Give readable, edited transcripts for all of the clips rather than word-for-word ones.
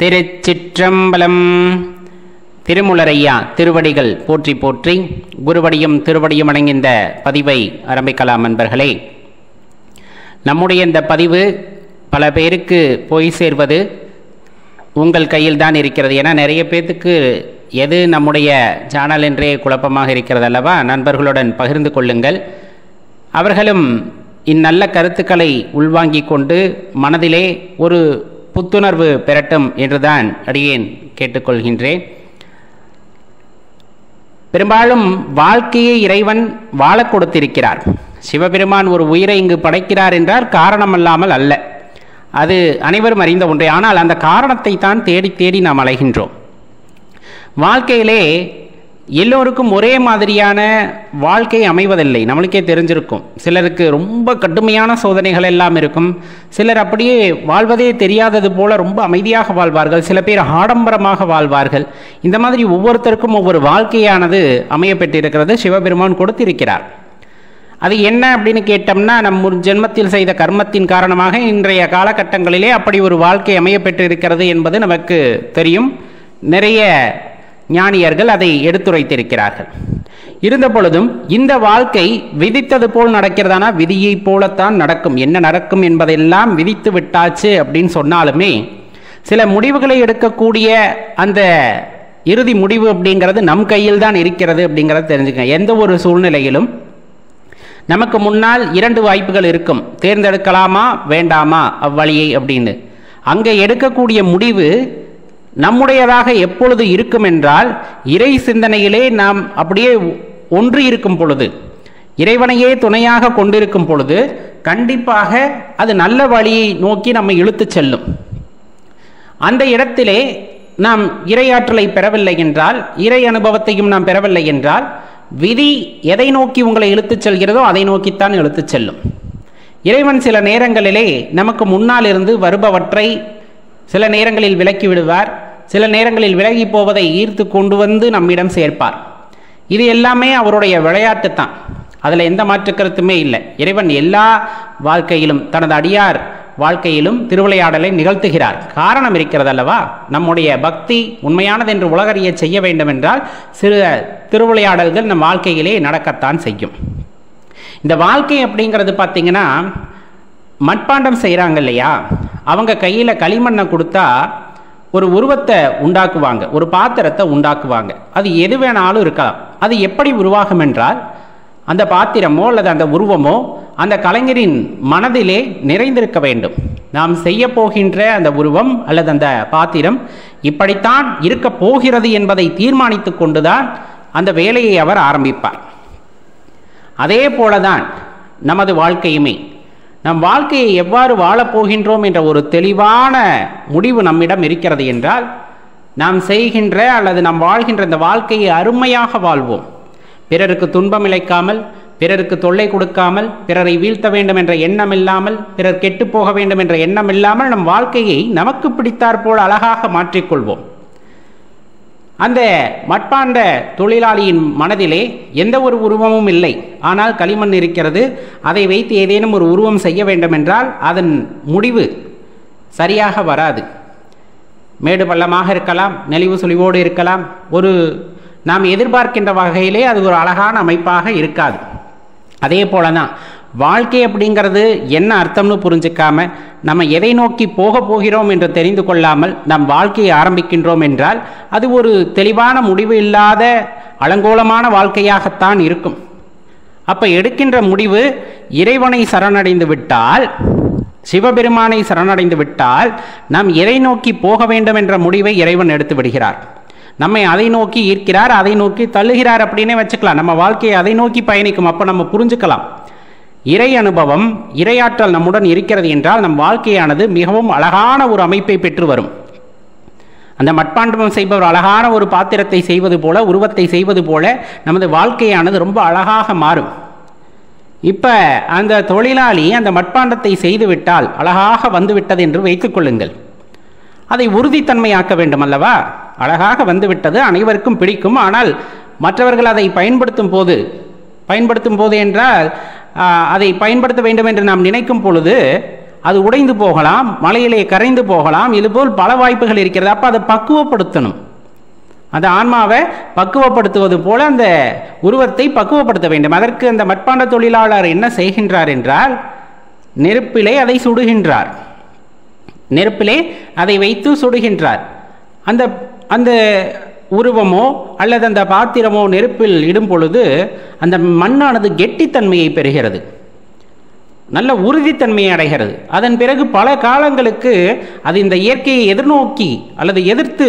திருச்சிற்றம்பலம். திருமுலரையா திருவடிகள் போற்றி போற்றி, குருவடியும் திருவடியும் அடங்கிய இந்த பதிவை ஆரம்பிக்கலாம். நண்பர்களே, நம்முடைய இந்த பதிவு பல பேருக்கு போய் சேர்வது உங்கள் கையில் தான் இருக்கிறது. ஏன்னா நிறைய பேர்த்துக்கு எது நம்முடைய சேனல் என்றே குழப்பமாக இருக்கிறது அல்லவா? நண்பர்களுடன் பகிர்ந்து கொள்ளுங்கள். அவர்களும் இந்நல்ல கருத்துக்களை உள்வாங்கிக் கொண்டு மனதிலே ஒரு புத்துணர்வு பெறட்டும் என்றுதான் அடியேன் கேட்டுக்கொள்கின்றேன். பெரும்பாலும் வாழ்க்கையை இறைவன் வாழ கொடுத்திருக்கிறார். சிவபெருமான் ஒரு உயிரை இங்கு படைக்கிறார் என்றால் காரணமல்லாமல் அல்ல, அது அனைவரும் அறிந்த ஒன்றே. ஆனால் அந்த காரணத்தை தான் தேடி தேடி நாம் அலைகின்றோம். வாழ்க்கையிலே எல்லோருக்கும் ஒரே மாதிரியான வாழ்க்கை அமைவதில்லை. நம்மளுக்கே தெரிஞ்சிருக்கும், சிலருக்கு ரொம்ப கடுமையான சோதனைகள் எல்லாம் இருக்கும். சிலர் அப்படியே வாழ்வதே தெரியாதது போல ரொம்ப அமைதியாக வாழ்வார்கள். சில பேர் ஆடம்பரமாக வாழ்வார்கள். இந்த மாதிரி ஒவ்வொருத்தருக்கும் ஒவ்வொரு வாழ்க்கையானது அமையப்பட்டிருக்கிறது, சிவபெருமான் கொடுத்திருக்கிறார். அது என்ன அப்படின்னு கேட்டோம்னா, நம் ஜென்மத்தில் செய்த கர்மத்தின் காரணமாக இன்றைய காலகட்டங்களிலே அப்படி ஒரு வாழ்க்கை அமையப்பட்டு இருக்கிறது என்பது நமக்கு தெரியும். நிறைய ஞானியர்கள் அதை எடுத்துரைத்திருக்கிறார்கள். இருந்த பொழுதும் இந்த வாழ்க்கை விதித்தது போல் நடக்கிறதானா? விதியை போலத்தான் நடக்கும். என்ன நடக்கும் என்பதெல்லாம் விதித்து விட்டாச்சு அப்படின்னு சொன்னாலுமே சில முடிவுகளை எடுக்கக்கூடிய அந்த இறுதி முடிவு அப்படிங்கிறது நம் கையில் தான் இருக்கிறது அப்படிங்கிறத தெரிஞ்சுக்கங்க. எந்த ஒரு சூழ்நிலையிலும் நமக்கு முன்னால் இரண்டு வாய்ப்புகள் இருக்கும், தேர்ந்தெடுக்கலாமா வேண்டாமா அவ்வழியை அப்படின்னு. அங்கே எடுக்கக்கூடிய முடிவு நம்முடையதாக எப்பொழுது இருக்கும் என்றால், இறை சிந்தனையிலே நாம் அப்படியே ஒன்று இருக்கும் பொழுது, இறைவனையே துணையாக கொண்டிருக்கும் பொழுது கண்டிப்பாக அது நல்ல வழியை நோக்கி நம்மை இழுத்து செல்லும். அந்த இடத்திலே நாம் இறையாற்றலை பெறவில்லை என்றால், இறை அனுபவத்தையும் நாம் பெறவில்லை என்றால், விதி எதை நோக்கி உங்களை இழுத்துச் செல்கிறதோ அதை நோக்கித்தான் இழுத்துச் செல்லும். இறைவன் சில நேரங்களிலே நமக்கு முன்னால் இருந்து வருபவற்றை சில நேரங்களில் விலக்கி விடுவார், சில நேரங்களில் விலகி போவதை ஈர்த்து கொண்டு வந்து நம்மிடம் சேர்ப்பார். இது எல்லாமே அவருடைய விளையாட்டு தான், அதில் எந்த மாற்று கருத்துமே இல்லை. இறைவன் எல்லா வாழ்க்கையிலும், தனது அடியார் வாழ்க்கையிலும் திருவிளையாடலை நிகழ்த்துகிறார். காரணம் இருக்கிறது அல்லவா? நம்முடைய பக்தி உண்மையானது என்று உலகறிய செய்ய வேண்டும் என்றால் சிறு திருவிளையாடல்கள் நம் வாழ்க்கையிலே நடக்கத்தான் செய்யும். இந்த வாழ்க்கை அப்படிங்கிறது பார்த்தீங்கன்னா, மட்பாண்டம் செய்கிறாங்க இல்லையா, அவங்க கையில் களிமண்ணை கொடுத்தா ஒரு உருவத்தை உண்டாக்குவாங்க, ஒரு பாத்திரத்தை உண்டாக்குவாங்க. அது எது வேணாலும் இருக்கலாம். அது எப்படி உருவாகும் என்றால், அந்த பாத்திரமோ அல்லது அந்த உருவமோ அந்த கலைஞரின் மனதிலே நிறைந்திருக்க வேண்டும். நாம் செய்ய போகின்ற அந்த உருவம் அல்லது அந்த பாத்திரம் இப்படித்தான் இருக்க போகிறது என்பதை தீர்மானித்து கொண்டுதான் அந்த வேலையை அவர் ஆரம்பிப்பார். அதே போலதான் நமது வாழ்க்கையுமே. நம் வாழ்க்கையை எவ்வாறு வாழப்போகின்றோம் என்ற ஒரு தெளிவான முடிவு நம்மிடம் இருக்கிறது என்றால், நாம் செய்கின்ற அல்லது நாம் வாழ்கின்ற இந்த வாழ்க்கையை அருமையாக வாழ்வோம். பிறருக்கு துன்பம் இழைக்காமல், பிறருக்கு தொல்லை கொடுக்காமல், பிறரை வீழ்த்த வேண்டும் என்ற எண்ணம் இல்லாமல், பிறர் கெட்டு போக வேண்டும் என்ற எண்ணம் இல்லாமல் நம் வாழ்க்கையை நமக்கு பிடித்தாற்போல் அழகாக மாற்றிக்கொள்வோம். அந்த மட்பாண்ட தொழிலாளியின் மனதிலே எந்த ஒரு உருவமும் இல்லை, ஆனால் களிமண் இருக்கிறது. அதை வைத்து ஏதேனும் ஒரு உருவம் செய்ய வேண்டும் என்றால் அதன் முடிவு சரியாக வராது. மேடு பள்ளமாக இருக்கலாம், நெளிவு சுழிவோடு இருக்கலாம், ஒரு நாம் எதிர்பார்க்கின்ற வகையிலே அது ஒரு அழகான அமைப்பாக இருக்காது. அதே போல தான் வாழ்க்கை அப்படிங்கிறது என்ன அர்த்தம்னு புரிஞ்சுக்காம, நம்ம எதை நோக்கி போக போகிறோம் என்று தெரிந்து கொள்ளாமல் நம் வாழ்க்கையை ஆரம்பிக்கின்றோம் என்றால் அது ஒரு தெளிவான முடிவு இல்லாத அலங்கோலமான வாழ்க்கையாகத்தான் இருக்கும். அப்போ எடுக்கின்ற முடிவு இறைவனை சரணடைந்து விட்டால், சிவபெருமானை சரணடைந்து விட்டால், நாம் எதை நோக்கி போக வேண்டும் என்ற முடிவை இறைவன் எடுத்து விடுகிறார். நம்மை அதை நோக்கி ஈர்க்கிறார், அதை நோக்கி தள்ளுகிறார் அப்படின்னே வச்சுக்கலாம். நம்ம வாழ்க்கையை அதை நோக்கி பயணிக்கும். அப்போ நம்ம புரிஞ்சுக்கலாம், இறை அனுபவம், இறையாற்றல் நம்முடன் இருக்கிறது என்றால் நம் வாழ்க்கையானது மிகவும் அழகான ஒரு அமைப்பை பெற்று வரும். அந்த மட்பாண்டம் செய்பவர் அழகான ஒரு பாத்திரத்தை செய்வது போல, உருவத்தை செய்வது போல நமது வாழ்க்கையானது ரொம்ப அழகாக மாறும். இப்போ அந்த தொழிலாளி அந்த மட்பாண்டத்தை செய்துவிட்டால் அழகாக வந்துவிட்டது என்று வைத்துக் கொள்ளுங்கள். அதை உறுதித்தன்மையாக்க வேண்டும் அல்லவா? அழகாக வந்துவிட்டது, அனைவருக்கும் பிடிக்கும். ஆனால் மற்றவர்கள் அதை பயன்படுத்தும் போது என்றால் அதை பயன்படுத்த வேண்டும் என்று நாம் நினைக்கும் பொழுது அது உடைந்து போகலாம், மலையிலே கரைந்து போகலாம், இதுபோல் பல வாய்ப்புகள் இருக்கிறது. அப்போ அதை பக்குவப்படுத்தணும். அந்த ஆன்மாவை பக்குவப்படுத்துவது போல அந்த உருவத்தை பக்குவப்படுத்த வேண்டும். அதற்கு அந்த மட்பாண்ட தொழிலாளர் என்ன செய்கின்றார் என்றால், நெருப்பிலே அதை சுடுகின்றார். நெருப்பிலே அதை வைத்து சுடுகின்றார். அந்த அந்த உருவமோ அல்லது அந்த பாத்திரமோ நெருப்பில் இடும் பொழுது அந்த மண்ணானது கெட்டித்தன்மையை பெறுகிறது, நல்ல உறுதித்தன்மையை அடைகிறது. அதன் பிறகு பல காலங்களுக்கு அது இந்த இயற்கையை எதிர்நோக்கி அல்லது எதிர்த்து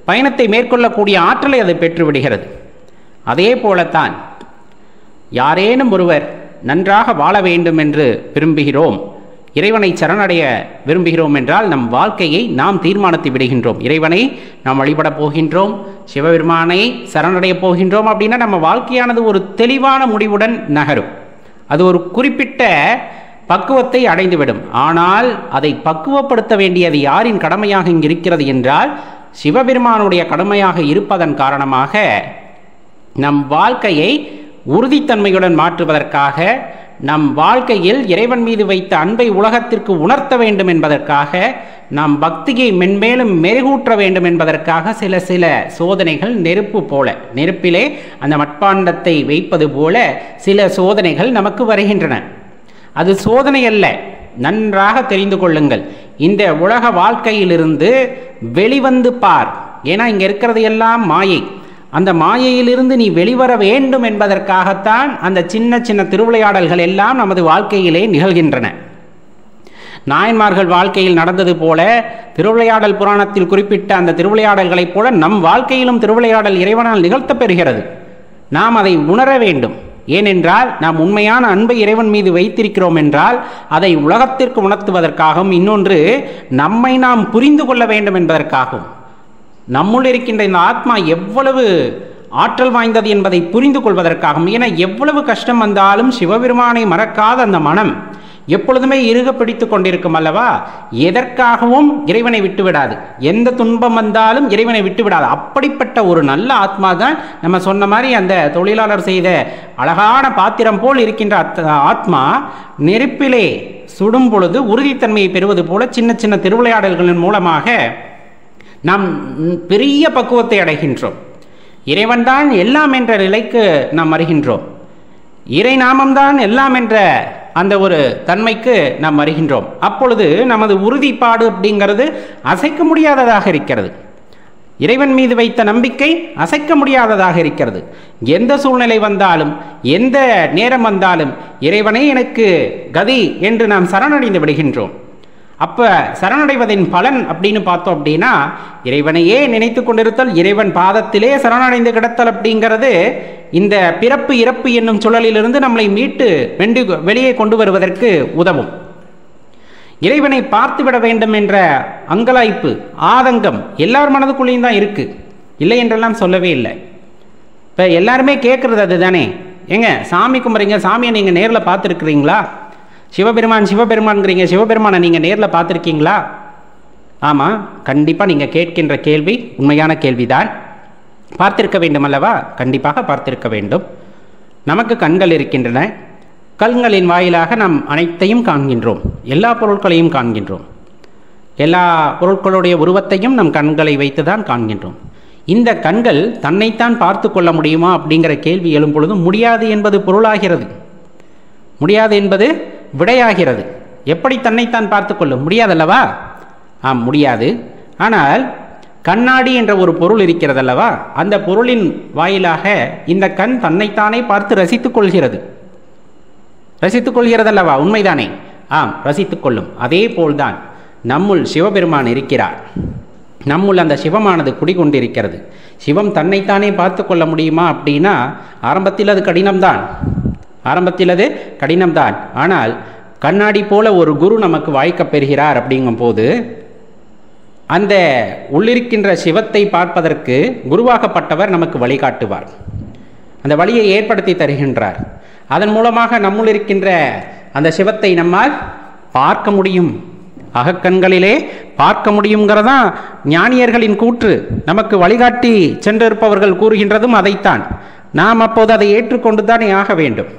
பயணத்தை மேற்கொள்ளக்கூடிய ஆற்றலை அது பெற்றுவிடுகிறது. அதே போலத்தான் யாரேனும் ஒருவர் நன்றாக வாழ வேண்டும் என்று விரும்புகிறோம், இறைவனை சரணடைய விரும்புகிறோம் என்றால் நம் வாழ்க்கையை நாம் தீர்மானித்து விடுகின்றோம். இறைவனை நாம் வழிபடப் போகின்றோம், சிவபெருமானை சரணடைய போகின்றோம் அப்படின்னா நம்ம வாழ்க்கையானது ஒரு தெளிவான முடிவுடன் நகரும். அது ஒரு குறிப்பிட்ட பக்குவத்தை அடைந்துவிடும். ஆனால் அதை பக்குவப்படுத்த வேண்டியது யாரின் கடமையாக இங்கு இருக்கிறது என்றால் சிவபெருமானுடைய கடமையாக இருப்பதன் காரணமாக நம் வாழ்க்கையை உறுதித்தன்மையுடன் மாற்றுவதற்காக, நம் வாழ்க்கையில் இறைவன் மீது வைத்த அன்பை உலகத்திற்கு உணர்த்த வேண்டும் என்பதற்காக, நாம் பக்தியை மென்மேலும் மெருகூற்ற வேண்டும் என்பதற்காக சில சோதனைகள் நெருப்பு போல, நெருப்பிலே அந்த மட்பாண்டத்தை வைப்பது போல சில சோதனைகள் நமக்கு வருகின்றன. அது சோதனை அல்ல, நன்றாக தெரிந்து கொள்ளுங்கள். இந்த உலக வாழ்க்கையிலிருந்து வெளிவந்து பார். ஏன்னா இங்க இருக்கிறது எல்லாம் மாயை. அந்த மாயையிலிருந்து நீ வெளிவர வேண்டும் என்பதற்காகத்தான் அந்த சின்ன சின்ன திருவிளையாடல்கள் எல்லாம் நமது வாழ்க்கையிலே நிகழ்கின்றன. நாயன்மார்கள் வாழ்க்கையில் நடந்தது போல, திருவிளையாடல் புராணத்தில் குறிப்பிட்ட அந்த திருவிளையாடல்களைப் போல நம் வாழ்க்கையிலும் திருவிளையாடல் இறைவனால் நிகழ்த்த பெறுகிறது. நாம் அதை உணர வேண்டும். ஏனென்றால் நாம் உண்மையான அன்பை இறைவன் மீது வைத்திருக்கிறோம் என்றால் அதை உலகத்திற்கு உணர்த்துவதற்காகவும், இன்னொன்று நம்மை நாம் புரிந்து கொள்ள வேண்டும் என்பதற்காகவும், நம்முள் இருக்கின்ற இந்த ஆத்மா எவ்வளவு ஆற்றல் வாய்ந்தது என்பதை புரிந்து கொள்வதற்காகவும். ஏன்னா எவ்வளவு கஷ்டம் வந்தாலும் சிவபெருமானை மறக்காத அந்த மனம் எப்பொழுதுமே இறுக பிடித்து கொண்டிருக்கும் அல்லவா? எதற்காகவும் இறைவனை விட்டுவிடாது. எந்த துன்பம் வந்தாலும் இறைவனை விட்டுவிடாது. அப்படிப்பட்ட ஒரு நல்ல ஆத்மா தான் நம்ம சொன்ன மாதிரி அந்த தொழிலாளர் செய்த அழகான பாத்திரம் போல் இருக்கின்ற ஆத்மா நெருப்பிலே சுடும் பொழுது உறுதித்தன்மையை பெறுவது போல சின்ன சின்ன திருவிளையாடல்களின் மூலமாக நாம் பெரிய பக்குவத்தை அடைகின்றோம். இறைவன்தான் எல்லாம் என்ற நிலைக்கு நாம் வருகின்றோம். இறை நாமம்தான் எல்லாம் என்ற அந்த ஒரு தன்மைக்கு நாம் வருகின்றோம். அப்பொழுது நமது உறுதிப்பாடு அப்படிங்கிறது அசைக்க முடியாததாக இருக்கிறது. இறைவன் மீது வைத்த நம்பிக்கை அசைக்க முடியாததாக இருக்கிறது. எந்த சூழ்நிலை வந்தாலும், எந்த நேரம் வந்தாலும் இறைவனே எனக்கு கதி என்று நாம் சரணடைந்து விடுகின்றோம். அப்ப சரணடைவதின் பலன் அப்படின்னு பார்த்தோம் அப்படின்னா, இறைவனையே நினைத்து கொண்டிருத்தல், இறைவன் பாதத்திலே சரணடைந்து கிடத்தல் அப்படிங்கிறது இந்த பிறப்பு இறப்பு என்னும் சுழலிலிருந்து நம்மளை மீட்டு வெளியே கொண்டு வருவதற்கு உதவும். இறைவனை பார்த்துவிட வேண்டும் என்ற அங்கலாய்ப்பு, ஆதங்கம் எல்லார் மனதுக்குள்ளேயும் தான் இருக்கு, இல்லை என்றெல்லாம் சொல்லவே இல்லை. இப்போ எல்லாருமே கேட்கறது அதுதானே, ஏங்க சாமி கும்பிட்றீங்க, சாமியை நீங்கள் நேரில் பார்த்துருக்குறீங்களா? சிவபெருமான் சிவபெருமான்ங்கிறீங்க, சிவபெருமானை நீங்கள் நேரில் பார்த்துருக்கீங்களா? ஆமாம், கண்டிப்பாக நீங்கள் கேட்கின்ற கேள்வி உண்மையான கேள்விதான். பார்த்திருக்க வேண்டும் அல்லவா? கண்டிப்பாக பார்த்திருக்க வேண்டும். நமக்கு கண்கள் இருக்கின்றன. கண்களின் வாயிலாக நாம் அனைத்தையும் காண்கின்றோம், எல்லா பொருட்களையும் காண்கின்றோம். எல்லா பொருட்களுடைய உருவத்தையும் நம் கண்களை வைத்து தான் காண்கின்றோம். இந்த கண்கள் தன்னைத்தான் பார்த்து கொள்ள முடியுமா அப்படிங்கிற கேள்வி எழும் பொழுது முடியாது என்பது பொருளாகிறது, முடியாது என்பது விடையாகிறது. எப்படி தன்னைத்தான் பார்த்து கொள்ளும்? முடியாதல்லவா? ஆம், முடியாது. ஆனால் கண்ணாடி என்ற ஒரு பொருள் இருக்கிறது அல்லவா? அந்த பொருளின் வாயிலாக இந்த கண் தன்னைத்தானே பார்த்து ரசித்துக் கொள்கிறது, ரசித்துக் கொள்கிறதல்லவா? உண்மைதானே? ஆம், ரசித்துக் கொள்ளும். அதே போல்தான் நம்முள் சிவபெருமான் இருக்கிறார். நம்முள் அந்த சிவமானது குடிகொண்டிருக்கிறது. சிவம் தன்னைத்தானே பார்த்து கொள்ள முடியுமா அப்படின்னா ஆரம்பத்தில் அது கடினம்தான், ஆரம்பத்தில் அது கடினம்தான். ஆனால் கண்ணாடி போல ஒரு குரு நமக்கு வாய்க்கப் பெறுகிறார். அப்படிங்கும் போது அந்த உள்ளிருக்கின்ற சிவத்தை பார்ப்பதற்கு குருவாகப்பட்டவர் நமக்கு வழிகாட்டுவார், அந்த வழியை ஏற்படுத்தி தருகின்றார். அதன் மூலமாக நம்முள் இருக்கின்ற அந்த சிவத்தை நம்மால் பார்க்க முடியும், அகக்கண்களிலே பார்க்க முடியுங்கிறதா ஞானியர்களின் கூற்று. நமக்கு வழிகாட்டி சென்றிருப்பவர்கள் கூறுகின்றதும் அதைத்தான். நாம் அப்போது அதை ஏற்றுக்கொண்டு தானே ஆக வேண்டும்.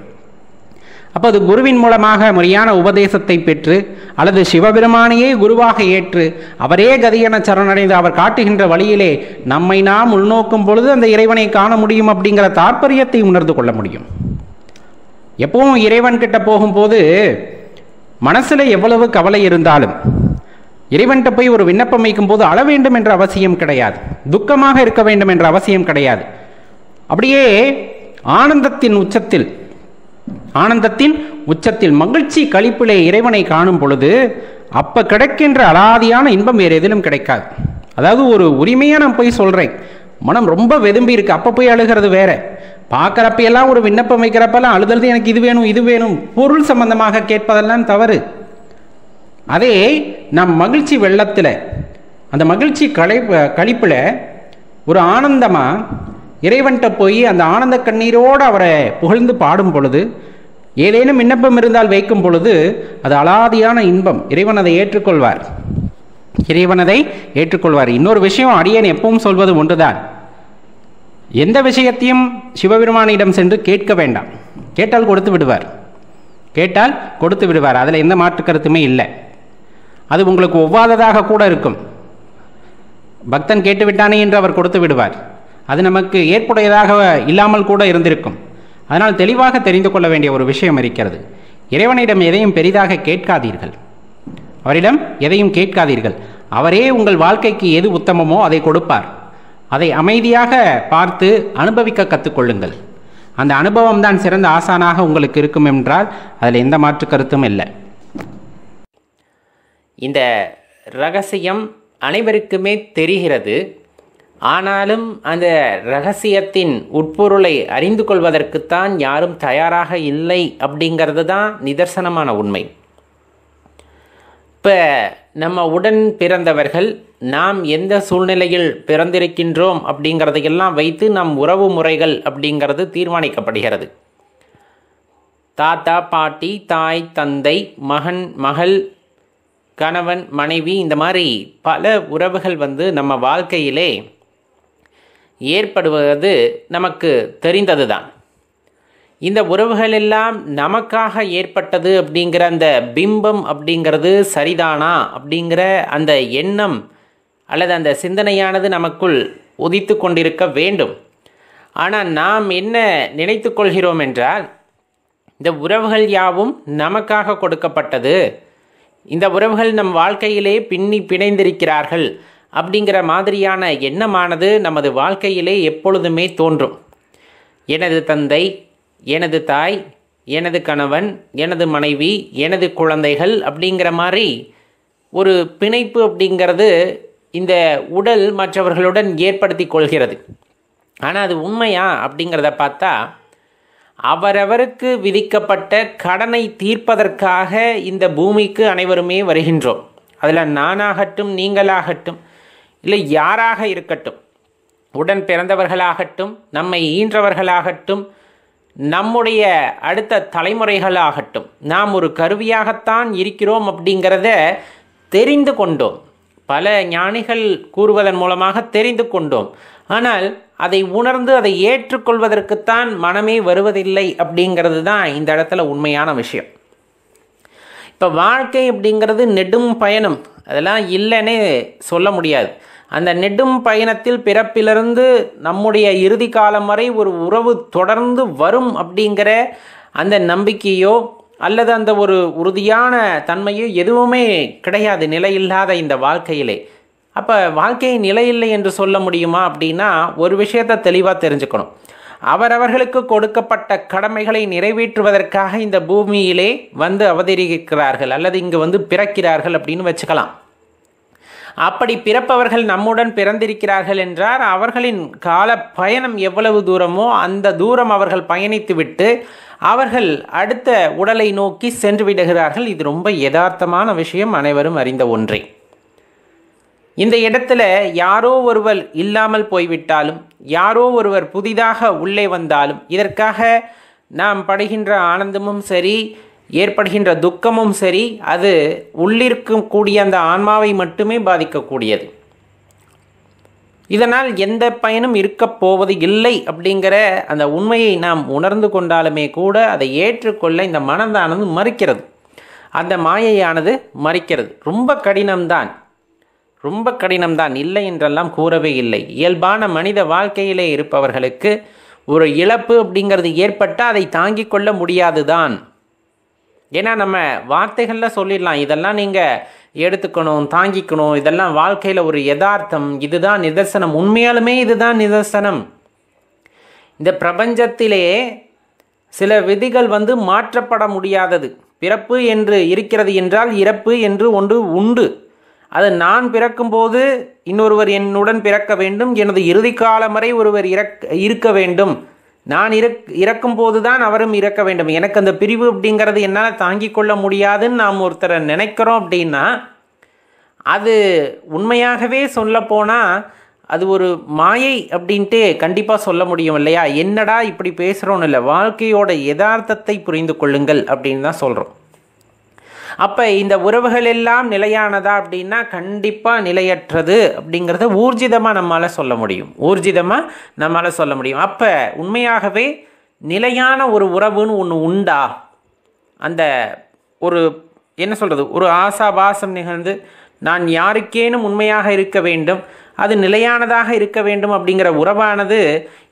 அப்போ அது குருவின் மூலமாக முறையான உபதேசத்தை பெற்று அல்லது சிவபெருமானையே குருவாக ஏற்று அவரே கதியென சரணடைந்து அவர் காட்டுகின்ற வழியிலே நம்மை நாம் உள்நோக்கும் பொழுது அந்த இறைவனை காண முடியும் அப்படிங்கிற தாற்பயத்தை உணர்ந்து கொள்ள முடியும். எப்பவும் இறைவன் கிட்ட போகும்போது மனசுல எவ்வளவு கவலை இருந்தாலும் இறைவன்கிட்ட போய் ஒரு விண்ணப்பம் வைக்கும் போது அழ வேண்டும் என்ற அவசியம் கிடையாது, துக்கமாக இருக்க வேண்டும் என்ற அவசியம் கிடையாது. அப்படியே ஆனந்தத்தின் உச்சத்தில் மகிழ்ச்சி களிப்பிலே இறைவனை காணும் பொழுது அப்ப கிடைக்கின்ற அலாதியான இன்பம் வேறு எதிலும் கிடைக்காது. அதாவது ஒரு உரிமையா நான் போய் சொல்றேன், மனம் ரொம்ப வெதும்பி இருக்கு, அப்ப போய் அழுகிறது வேற. பார்க்கறப்பெல்லாம் ஒரு விண்ணப்பம் வைக்கிறப்பெல்லாம் அழுதல் எனக்கு இது வேணும் இது வேணும் பொருள் சம்பந்தமாக கேட்பதெல்லாம் தவறு. அதே நம் மகிழ்ச்சி வெள்ளத்தில் அந்த மகிழ்ச்சி களிப்பில் ஒரு ஆனந்தமா இறைவன்கிட்ட போய் அந்த ஆனந்த கண்ணீரோடு அவரை புகழ்ந்து பாடும் பொழுது, ஏதேனும் விண்ணப்பம் இருந்தால் வைக்கும் பொழுது அது அலாதியான இன்பம். இறைவன் அதை ஏற்றுக்கொள்வார். இன்னொரு விஷயம் அடியேன் எப்பவும் சொல்வது ஒன்றுதான், எந்த விஷயத்தையும் சிவபெருமானிடம் சென்று கேட்க வேண்டாம். கேட்டால் கொடுத்து விடுவார். அதில் எந்த மாற்று கருத்துமே இல்லை. அது உங்களுக்கு ஒவ்வாததாக கூட இருக்கும். பக்தன் கேட்டுவிட்டானே என்று அவர் கொடுத்து விடுவார். அது நமக்கு ஏற்புடையதாக இல்லாமல் கூட இருந்திருக்கும். அதனால் தெளிவாக தெரிந்து கொள்ள வேண்டிய ஒரு விஷயம் இருக்கிறது. இறைவனிடம் எதையும் பெரிதாக கேட்காதீர்கள். அவரே உங்கள் வாழ்க்கைக்கு எது உத்தமமோ அதை கொடுப்பார். அதை அமைதியாக பார்த்து அனுபவிக்க கற்றுக்கொள்ளுங்கள். அந்த அனுபவம் தான் சிறந்த ஆசானாக உங்களுக்கு இருக்கும் என்றால் அதில் எந்த மாற்று கருத்தும் இல்லை. இந்த ரகசியம் அனைவருக்குமே தெரிகிறது. ஆனாலும் அந்த ரகசியத்தின் உட்பொருளை அறிந்து கொள்வதற்குத்தான் யாரும் தயாராக இல்லை அப்படிங்கிறது தான் நிதர்சனமான உண்மை. இப்போ நம்ம உடன் பிறந்தவர்கள் நாம் எந்த சூழ்நிலையில் பிறந்திருக்கின்றோம் அப்படிங்கிறதையெல்லாம் வைத்து நம் உறவு முறைகள் அப்படிங்கிறது தீர்மானிக்கப்படுகிறது. தாத்தா, பாட்டி, தாய், தந்தை, மகன், மகள், கணவன், மனைவி, இந்த மாதிரி பல உறவுகள் நம்ம வாழ்க்கையிலே ஏற்படுவது நமக்கு தெரிந்தது தான். இந்த உறவுகள் எல்லாம் நமக்காக ஏற்பட்டது அப்படிங்கிற அந்த பிம்பம் அப்படிங்கிறது சரிதானா அப்படிங்கிற அந்த எண்ணம் அல்லது அந்த சிந்தனையானது நமக்குள் உதித்து கொண்டிருக்க வேண்டும். ஆனால் நாம் என்ன நினைத்து கொள்கிறோம் என்றால், இந்த உறவுகள் யாவும் நமக்காக கொடுக்கப்பட்டது, இந்த உறவுகள் நம் வாழ்க்கையிலே பிணைந்திருக்கிறார்கள் அப்படிங்கிற மாதிரியான எண்ணமானது நமது வாழ்க்கையிலே எப்பொழுதுமே தோன்றும். எனது தந்தை, எனது தாய், எனது கணவன், எனது மனைவி, எனது குழந்தைகள் அப்படிங்கிற மாதிரி ஒரு பிணைப்பு அப்படிங்கிறது இந்த உடல் மற்றவர்களுடன் ஏற்படுத்தி கொள்கிறது. ஆனால் அது உண்மையா அப்படிங்கிறத பார்த்தா, அவரவருக்கு விதிக்கப்பட்ட கடனை தீர்ப்பதற்காக இந்த பூமிக்கு அனைவருமே வருகின்றோம். அதில் நானாகட்டும், நீங்களாகட்டும், இல்லை யாராக இருக்கட்டும், உடன் பிறந்தவர்களாகட்டும், நம்மை ஈன்றவர்களாகட்டும், நம்முடைய அடுத்த தலைமுறைகளாகட்டும், நாம் ஒரு கருவியாகத்தான் இருக்கிறோம் அப்படிங்கிறத தெரிந்து கொண்டோம். பல ஞானிகள் கூறுவதன் மூலமாக தெரிந்து கொண்டோம். ஆனால் அதை உணர்ந்து அதை ஏற்றுக்கொள்வதற்குத்தான் மனமே வருவதில்லை அப்படிங்கிறது தான் இந்த இடத்துல உண்மையான விஷயம். இப்போ வாழ்க்கை அப்படிங்கிறது நெடும் பயணம், அதெல்லாம் இல்லைன்னே சொல்ல முடியாது. அந்த நெடும் பயணத்தில் பிறப்பிலிருந்து நம்முடைய இறுதி காலம் வரை ஒரு உறவு தொடர்ந்து வரும் அப்படிங்கிற அந்த நம்பிக்கையோ அல்லது அந்த ஒரு உறுதியான தன்மையோ எதுவுமே கிடையாது நிலையில்லாத இந்த வாழ்க்கையிலே. அப்போ வாழ்க்கையை நிலையில்லை என்று சொல்ல முடியுமா அப்படின்னா, ஒரு விஷயத்தை தெளிவாக தெரிஞ்சுக்கணும். அவரவர்களுக்கு கொடுக்கப்பட்ட கடமைகளை நிறைவேற்றுவதற்காக இந்த பூமியிலே அவதரிக்கிறார்கள் அல்லது இங்கு பிறக்கிறார்கள் அப்படின்னு வச்சுக்கலாம். அப்படி பிறப்பவர்கள் நம்முடன் பிறந்திருக்கிறார்கள் என்றால் அவர்களின் கால பயணம் எவ்வளவு தூரமோ அந்த தூரம் அவர்கள் பயணித்து விட்டு அவர்கள் அடுத்த உடலை நோக்கி சென்று விடுகிறார்கள். இது ரொம்ப யதார்த்தமான விஷயம், அனைவரும் அறிந்த ஒன்றே. இந்த இடத்துல யாரோ ஒருவர் இல்லாமல் போய்விட்டாலும், யாரோ ஒருவர் புதிதாக உள்ளே வந்தாலும், இதற்காக நாம் படுகின்ற ஆனந்தமும் சரி, ஏற்படுகின்ற துக்கமும் சரி, அது உள்ளிருக்கும் கூடிய அந்த ஆன்மாவை மட்டுமே பாதிக்கக்கூடியது. இதனால் எந்த பயனும் இருக்கப் போவது இல்லை அப்படிங்கிற அந்த உண்மையை நாம் உணர்ந்து கொண்டாலுமே கூட அதை ஏற்றுக்கொள்ள இந்த மனதானது மறுக்கிறது. அந்த மாயையானது மறுக்கிறது. ரொம்ப கடினம்தான், இல்லை என்றெல்லாம் கூறவே இல்லை. இயல்பான மனித வாழ்க்கையிலே இருப்பவர்களுக்கு ஒரு இழப்பு அப்படிங்கிறது ஏற்பட்டால் அதை தாங்கிக் கொள்ள முடியாது தான். ஏன்னா நம்ம வார்த்தைகளில் சொல்லிடலாம், இதெல்லாம் நீங்கள் எடுத்துக்கணும், தாங்கிக்கணும், இதெல்லாம் வாழ்க்கையில் ஒரு யதார்த்தம், இதுதான் நிதர்சனம். உண்மையாலுமே இதுதான் நிதர்சனம். இந்த பிரபஞ்சத்திலே சில விதிகள் மாற்றப்பட முடியாதது. பிறப்பு என்று இருக்கிறது என்றால் இறப்பு என்று ஒன்று உண்டு. அது நான் பிறக்கும்போது இன்னொருவர் என்னுடன் பிறக்க வேண்டும், எனது இறுதி காலம் வரை ஒருவர் இருக்க வேண்டும், நான் இறக்கும் போது தான் அவரும் இறக்க வேண்டும். எனக்கு அந்த பிரிவு அப்படிங்கிறது என்னால் தாங்கிக் கொள்ள முடியாதுன்னு நாம் ஒருத்தரை நினைக்கிறோம் அப்படின்னா அது உண்மையாகவே சொல்லப்போனால் அது ஒரு மாயை அப்படின்ட்டு கண்டிப்பாக சொல்ல முடியும் இல்லையா? என்னடா இப்படி பேசுகிறோன்னு இல்லை, வாழ்க்கையோட யதார்த்தத்தை புரிந்து கொள்ளுங்கள் அப்படின்னு தான் சொல்கிறோம். அப்போ இந்த உறவுகள் எல்லாம் நிலையானதா அப்படின்னா கண்டிப்பாக நிலையற்றது அப்படிங்கிறத ஊர்ஜிதமாக நம்மளால் சொல்ல முடியும். அப்போ உண்மையாகவே நிலையான ஒரு உறவுன்னு ஒன்று உண்டா? அந்த ஒரு என்ன சொல்கிறது, ஒரு ஆசாபாசம் நிகழ்ந்து நான் யாருக்கேனும் உண்மையாக இருக்க வேண்டும், அது நிலையானதாக இருக்க வேண்டும் அப்படிங்கிற உறவானது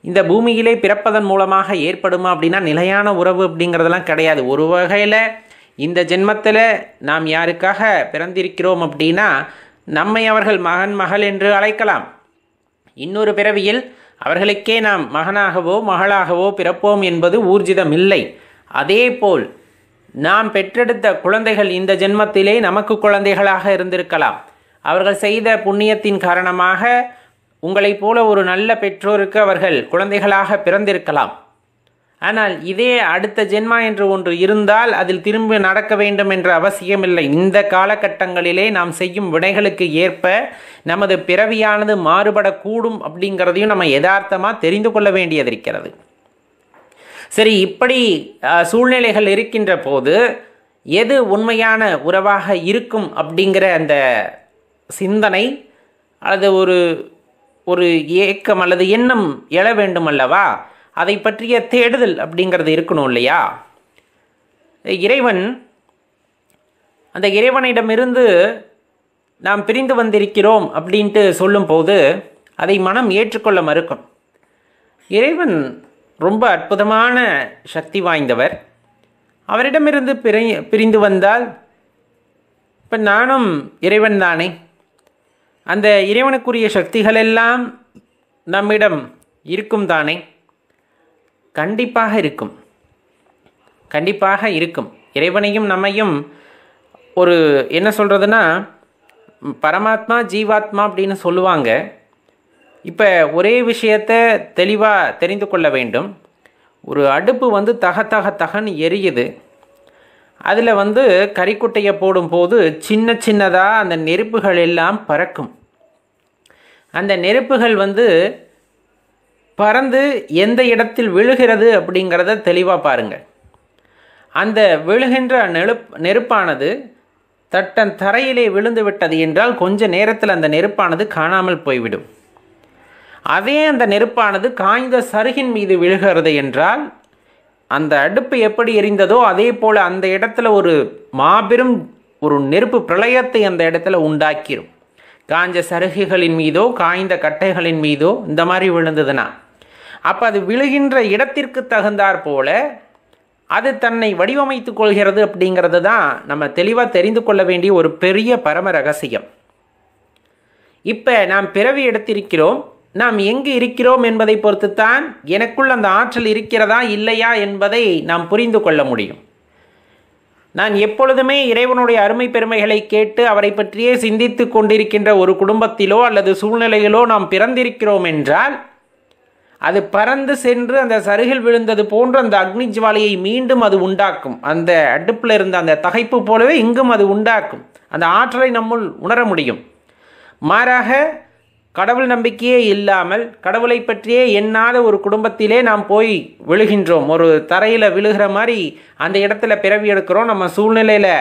இந்த பூமியிலே பிறப்பதன் மூலமாக ஏற்படுமா அப்படின்னா நிலையான உறவு அப்படிங்கிறதெல்லாம் கிடையாது. ஒரு வகையில் இந்த ஜென்மத்தில் நாம் யாருக்காக பிறந்திருக்கிறோம் அப்படின்னா நம்மை அவர்கள் மகள் என்று அழைக்கலாம். இன்னொரு பிறவியில் அவர்களுக்கே நாம் மகனாகவோ மகளாகவோ பிறப்போம் என்பது ஊர்ஜிதம் இல்லை. அதேபோல் நாம் பெற்றெடுத்த குழந்தைகள் இந்த ஜென்மத்திலே நமக்கு குழந்தைகளாக இருந்திருக்கலாம். அவர்கள் செய்த புண்ணியத்தின் காரணமாக உங்களைப் போல ஒரு நல்ல பெற்றோருக்கு அவர்கள் குழந்தைகளாக பிறந்திருக்கலாம். ஆனால் இதே அடுத்த ஜென்மா என்று ஒன்று இருந்தால் அதில் திரும்ப நடக்க வேண்டும் என்ற அவசியமில்லை. இந்த காலகட்டங்களிலே நாம் செய்யும் வினைகளுக்கு ஏற்ப நமது பிறவியானது மாறுபடக்கூடும் அப்படிங்கிறதையும் நம்ம யதார்த்தமாக தெரிந்து கொள்ள வேண்டியது இருக்கிறது. சரி, இப்படி சூழ்நிலைகள் இருக்கின்ற போது எது உண்மையான உறவாக இருக்கும் அப்படிங்கிற அந்த சிந்தனை அல்லது ஒரு ஏக்கம் அல்லது எண்ணம் எழ வேண்டும் அல்லவா? அதை பற்றிய தேடுதல் அப்படிங்கிறது இருக்கணும் இல்லையா? அந்த இறைவனிடமிருந்து நாம் பிரிந்து வந்திருக்கிறோம் அப்படின்ட்டு சொல்லும்போது அதை மனம் ஏற்றுக்கொள்ள மறுக்கும். இறைவன் ரொம்ப அற்புதமான சக்தி வாய்ந்தவர். அவரிடமிருந்து பிரிந்து வந்தால் இப்போ நானும் இறைவன் தானே, அந்த இறைவனுக்குரிய சக்திகள் எல்லாம் நம்மிடம் இருக்கும் தானே? கண்டிப்பாக இருக்கும். இறைவனையும் நம்மையும் ஒரு என்ன சொல்கிறதுனா பரமாத்மா ஜீவாத்மா அப்படின்னு சொல்லுவாங்க. இப்போ ஒரே விஷயத்தை தெளிவாக தெரிந்து கொள்ள வேண்டும். ஒரு அடுப்பு தகன்னு எரியுது. அதில் கறிக்குட்டையை போடும்போது சின்னதாக அந்த நெருப்புகள் எல்லாம் பறக்கும். அந்த நெருப்புகள் பறந்து எந்த இடத்தில் விழுகிறது அப்படிங்கிறத தெளிவாக பாருங்கள். அந்த விழுகின்ற நெருப்பானது தரையிலே விழுந்து விட்டது என்றால் கொஞ்ச நேரத்தில் அந்த நெருப்பானது காணாமல் போய்விடும். அதே அந்த நெருப்பானது காய்ந்த சருகின் மீது விழுகிறது என்றால் அந்த அடுப்பு எப்படி எரிந்ததோ அதே போல் அந்த இடத்துல ஒரு மாபெரும் ஒரு நெருப்பு பிரளயத்தை அந்த இடத்துல உண்டாக்கிடும். காய்ந்த சருகுகளின் மீதோ காய்ந்த கட்டைகளின் மீதோ இந்த மாதிரி விழுந்ததுன்னா அப்போ அது விழுகின்ற இடத்திற்கு தகுந்தாற் போல அது தன்னை வடிவமைத்து கொள்கிறது அப்படிங்கிறது தான் நம்ம தெளிவாக தெரிந்து கொள்ள வேண்டிய ஒரு பெரிய பரம ரகசியம். இப்போ நாம் பிறவி எடுத்திருக்கிறோம், நாம் எங்கு இருக்கிறோம் என்பதை பொறுத்துத்தான் எனக்குள் அந்த ஆற்றல் இருக்கிறதா இல்லையா என்பதை நாம் புரிந்து கொள்ள முடியும். நான் எப்பொழுதுமே இறைவனுடைய அருமை பெருமைகளை கேட்டு அவரை பற்றியே சிந்தித்து கொண்டிருக்கின்ற ஒரு குடும்பத்திலோ அல்லது சூழ்நிலையிலோ நாம் பிறந்திருக்கிறோம் என்றால் அது பறந்து சென்று அந்த சருகில் விழுந்தது போன்ற அந்த அக்னி ஜுவாலையை மீண்டும் அது உண்டாக்கும். அந்த அடுப்பில் இருந்த அந்த தகைப்பு போலவே இங்கும் அது உண்டாக்கும். அந்த ஆற்றலை நம்முள் உணர முடியும். மாறாக கடவுள் நம்பிக்கையே இல்லாமல் கடவுளை பற்றியே எண்ணாத ஒரு குடும்பத்திலே நாம் போய் விழுகின்றோம். ஒரு தரையில் விழுகிற மாதிரி அந்த இடத்துல பிறவி எடுக்கிறோம். நம்ம சூழ்நிலையில்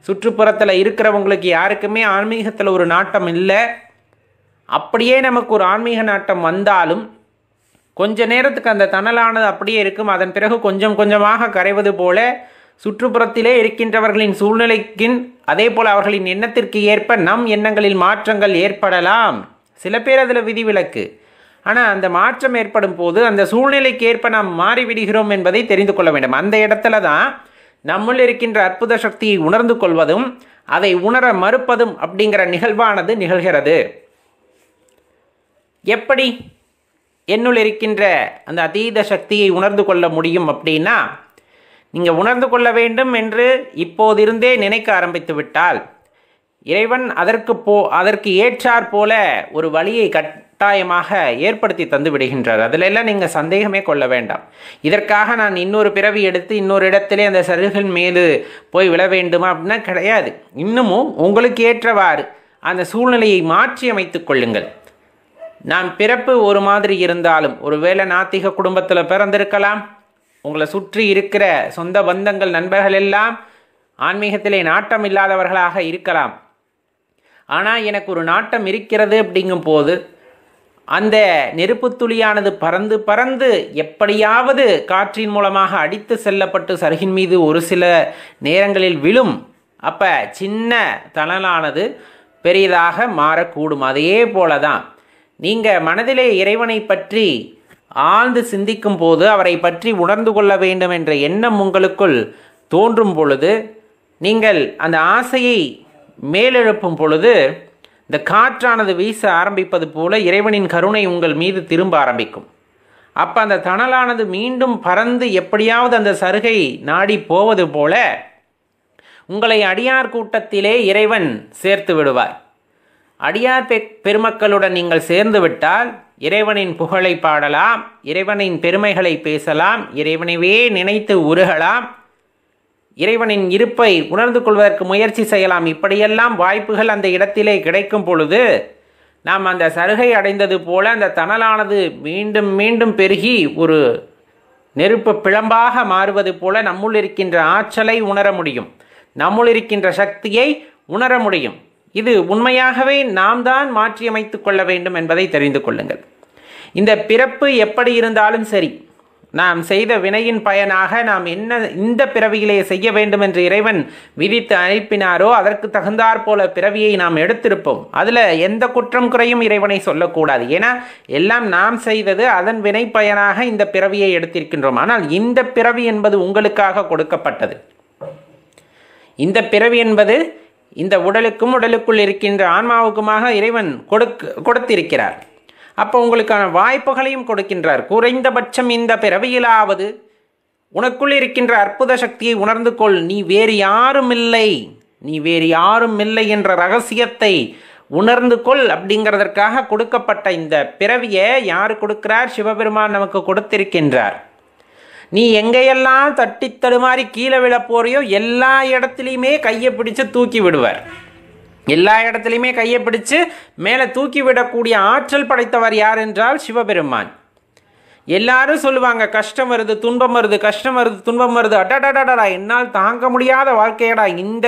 சுற்றுப்புறத்தில் இருக்கிறவங்களுக்கு யாருக்குமே ஆன்மீகத்தில் ஒரு நாட்டம் இல்லை. அப்படியே நமக்கு ஒரு ஆன்மீக நாட்டம் வந்தாலும் கொஞ்ச நேரத்துக்கு அந்த தணலானது அப்படியே இருக்கும். அதன் பிறகு கொஞ்சம் கொஞ்சமாக கரைவது போல சுற்றுப்புறத்திலே இருக்கின்றவர்களின் சூழ்நிலைக்கின் அதே போல் அவர்களின் எண்ணத்திற்கு ஏற்ப நம் எண்ணங்களில் மாற்றங்கள் ஏற்படலாம். சில பேர் அதில் விதிவிலக்கு. ஆனால் அந்த மாற்றம் ஏற்படும் போது அந்த சூழ்நிலைக்கு ஏற்ப நாம் மாறிவிடுகிறோம் என்பதை தெரிந்து கொள்ள வேண்டும். அந்த இடத்துல தான் நம்முள் இருக்கின்ற அற்புத சக்தியை உணர்ந்து கொள்வதும் அதை உணர மறுப்பதும் அப்படிங்கிற நிகழ்வானது நிகழ்கிறது. எப்படி என்னுள் இருக்கின்ற அந்த அதீத சக்தியை உணர்ந்து கொள்ள முடியும் அப்படின்னா, நீங்கள் உணர்ந்து கொள்ள வேண்டும் என்று இப்போதிருந்தே நினைக்க ஆரம்பித்து விட்டால் இறைவன் அதற்கு ஏற்றாற் போல ஒரு வழியை கட்டாயமாக ஏற்படுத்தி தந்து விடுகின்றார். அதிலெல்லாம் நீங்கள் சந்தேகமே கொள்ள வேண்டாம். இதற்காக நான் இன்னொரு பிறவி எடுத்து இன்னொரு இடத்திலே அந்த சருகுகள் மீது போய் விழ வேண்டுமா அப்படின்னா கிடையாது. இன்னமும் உங்களுக்கு ஏற்றவாறு அந்த சூழ்நிலையை மாற்றி அமைத்துக் கொள்ளுங்கள். நான் பிறப்பு ஒரு மாதிரி இருந்தாலும், ஒருவேளை நாத்திக குடும்பத்தில் பிறந்திருக்கலாம், உங்களை சுற்றி இருக்கிற சொந்த பந்தங்கள் நண்பர்கள் எல்லாம் ஆன்மீகத்திலே நாட்டம் இல்லாதவர்களாக இருக்கலாம். ஆனால் எனக்கு ஒரு நாட்டம் இருக்கிறது அப்படிங்கும் போது அந்த நெருப்பு துளியானது பறந்து பறந்து எப்படியாவது காற்றின் மூலமாக அடித்து செல்லப்பட்டு சருகின் மீது ஒரு சில நேரங்களில் விழும். அப்போ சின்ன தணலானது பெரியதாக மாறக்கூடும். அதே போல தான் நீங்கள் மனதிலே இறைவனை பற்றி ஆழ்ந்து சிந்திக்கும் போது, அவரை பற்றி உணர்ந்து கொள்ள வேண்டும் என்ற எண்ணம் உங்களுக்குள் தோன்றும் பொழுது, நீங்கள் அந்த ஆசையை மேலெழுப்பும் பொழுது இந்த காற்றானது வீச ஆரம்பிப்பது போல இறைவனின் கருணை உங்கள் மீது திரும்ப ஆரம்பிக்கும். அப்போ அந்த தணலானது மீண்டும் பறந்து எப்படியாவது அந்த சருகை நாடி போவது போல உங்களை அடியார் கூட்டத்திலே இறைவன் சேர்த்து விடுவார். அடியார் பெருமக்களுடன் நீங்கள் சேர்ந்து விட்டால் இறைவனின் புகழை பாடலாம், இறைவனின் பெருமைகளை பேசலாம், இறைவனைவே நினைத்து உருகலாம், இறைவனின் இருப்பை உணர்ந்து கொள்வதற்கு முயற்சி செய்யலாம். இப்படியெல்லாம் வாய்ப்புகள் அந்த இடத்திலே கிடைக்கும் பொழுது நாம் அந்த சருகை அடைந்தது போல அந்த தணலானது மீண்டும் மீண்டும் பெருகி ஒரு நெருப்பு பிழம்பாக மாறுவது போல நம்முள் இருக்கின்ற ஆற்றலை உணர முடியும், நம்முள் இருக்கின்ற சக்தியை உணர முடியும். இது உண்மையாகவே நாம் தான் மாற்றியமைத்து கொள்ள வேண்டும் என்பதை தெரிந்து கொள்ளுங்கள். இந்த பிறப்பு எப்படி இருந்தாலும் சரி, நாம் செய்த வினையின் பயனாக நாம் என்ன இந்த பிறவியிலே செய்ய வேண்டும் என்று இறைவன் விதித்து அனுப்பினாரோ அதற்கு தகுந்தாற் போல பிறவியை நாம் எடுத்திருப்போம். அதில் எந்த குற்றம் குறையும் இறைவனை சொல்லக்கூடாது. ஏன்னா எல்லாம் நாம் செய்தது, அதன் வினை பயனாக இந்த பிறவியை எடுத்திருக்கின்றோம். ஆனால் இந்த பிறவி என்பது உங்களுக்காக கொடுக்கப்பட்டது. இந்த பிறவி என்பது இந்த உடலுக்கும் உடலுக்குள் இருக்கின்ற ஆன்மாவுக்குமாக இறைவன் கொடுத்திருக்கிறார். அப்போ உங்களுக்கான வாய்ப்புகளையும் கொடுக்கின்றார். குறைந்தபட்சம் இந்த பிறவியிலாவது உனக்குள் இருக்கின்ற அற்புத சக்தியை உணர்ந்து கொள். நீ வேறு யாரும் இல்லை என்ற ரகசியத்தை உணர்ந்து கொள் அப்படிங்கிறதற்காக கொடுக்கப்பட்ட இந்த பிறவியை யார் கொடுக்கிறார்? சிவபெருமான் நமக்கு கொடுத்திருக்கின்றார். நீ எங்கேயெல்லாம் தட்டி தடுமாறி கீழே விழ போறியோ எல்லா இடத்துலையுமே கையை பிடிச்சு தூக்கி விடுவார். எல்லா இடத்துலையுமே கையை பிடிச்சு மேலே தூக்கி விடக்கூடிய ஆற்றல் படைத்தவர் யார் என்றால் சிவபெருமான். எல்லாரும் சொல்லுவாங்க, கஷ்டம் வருது துன்பம் வருது, கஷ்டம் வருது துன்பம் வருது, அடடடடா என்னால் தாங்க முடியாத வாழ்க்கையடா, இந்த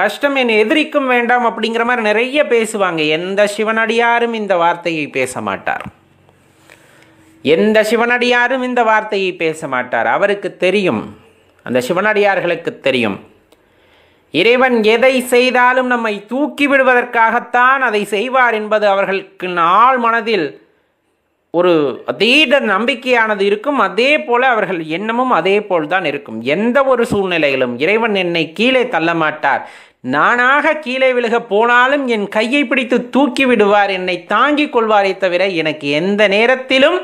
கஷ்டம் என் எதிரிக்கும் வேண்டாம் அப்படிங்கிற மாதிரி நிறைய பேசுவாங்க. எந்த சிவனடியாரும் இந்த வார்த்தையை பேச மாட்டார். எந்த சிவனடியாரும் இந்த வார்த்தையை பேச மாட்டார். அவருக்கு தெரியும், அந்த சிவனடியார்களுக்கு தெரியும், இறைவன் எதை செய்தாலும் நம்மை தூக்கி விடுவதற்காகத்தான் அதை செய்வார் என்பது அவர்களுக்கு ஆழ் மனதில் ஒரு அதீத நம்பிக்கையானது இருக்கும். அதே போல அவர்கள் எண்ணமும் அதே போல் தான் இருக்கும். எந்த ஒரு சூழ்நிலையிலும் இறைவன் என்னை கீழே தள்ள மாட்டார், நானாக கீழே விழுக போனாலும் என் கையை பிடித்து தூக்கி விடுவார், என்னை தாங்கிக் கொள்வாரே தவிர எனக்கு எந்த நேரத்திலும்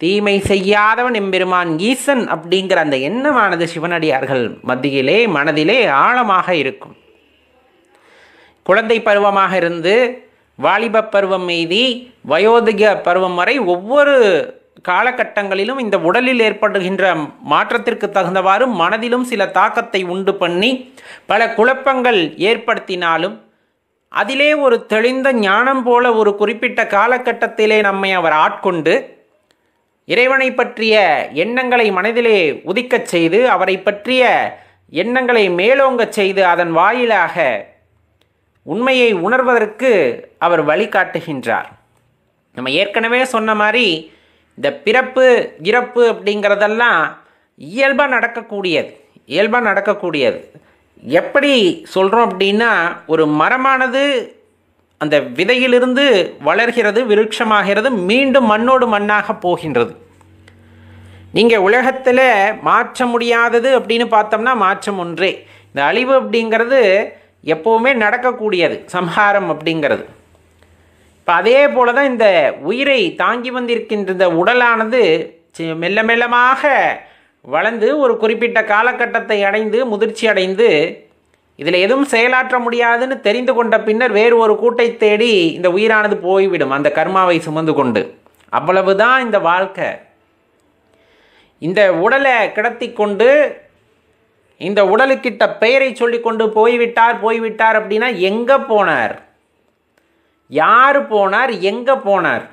தீமை செய்யாதவன் எம்பெருமான் ஈசன் அப்படிங்கிற அந்த எண்ணமானது சிவனடியார்கள் மத்தியிலே மனதிலே ஆழமாக இருக்கும். குழந்தை பருவமாக இருந்து வாலிப பருவம் மீதி வயோதிக பருவம் வரை ஒவ்வொரு காலகட்டங்களிலும் இந்த உடலில் ஏற்படுகின்ற மாற்றத்திற்கு தகுந்தவாறு மனதிலும் சில தாக்கத்தை உண்டு பண்ணி பல குழப்பங்கள் ஏற்படுத்தினாலும் அதிலே ஒரு தெளிந்த ஞானம் போல ஒரு குறிப்பிட்ட காலகட்டத்திலே நம்மை அவர் ஆட்கொண்டு இறைவனை பற்றிய எண்ணங்களை மனதிலே உதிக்கச் செய்து அவரை பற்றிய எண்ணங்களை மேலோங்கச் செய்து அதன் வாயிலாக உண்மையை உணர்வதற்கு அவர் வழிகாட்டுகின்றார். நம்ம ஏற்கனவே சொன்ன மாதிரி இந்த பிறப்பு இறப்பு அப்படிங்கிறதெல்லாம் இயல்பாக நடக்கக்கூடியது. எப்படி சொல்கிறோம் அப்படின்னா, ஒரு மரமானது அந்த விதையிலிருந்து வளர்கிறது, விருட்சமாகிறது, மீண்டும் மண்ணோடு மண்ணாக போகின்றது. நீங்கள் உலகத்தில் மாற்ற முடியாதது அப்படின்னு பார்த்தோம்னா மாற்றம் ஒன்றே. இந்த அழிவு அப்படிங்கிறது எப்போவுமே நடக்கக்கூடியது, சம்ஹாரம் அப்படிங்கிறது. இப்போ அதே போல தான் இந்த உயிரை தாங்கி வந்திருக்கின்ற இந்த உடலானது மெல்ல மெல்லமாக வளர்ந்து ஒரு குறிப்பிட்ட காலகட்டத்தை அடைந்து முதிர்ச்சி அடைந்து இதில் எதுவும் செயலாற்ற முடியாதுன்னு தெரிந்து கொண்ட பின்னர் வேறு ஒரு கூட்டை தேடி இந்த உயிரானது போய்விடும், அந்த கர்மாவை சுமந்து கொண்டு. அவ்வளவுதான் இந்த வாழ்க்கை. இந்த உடலை கிடத்தி கொண்டு இந்த உடலுக்கிட்ட பெயரை சொல்லி கொண்டு போய்விட்டார் அப்படின்னா எங்கே போனார், யார் போனார், எங்கே போனார்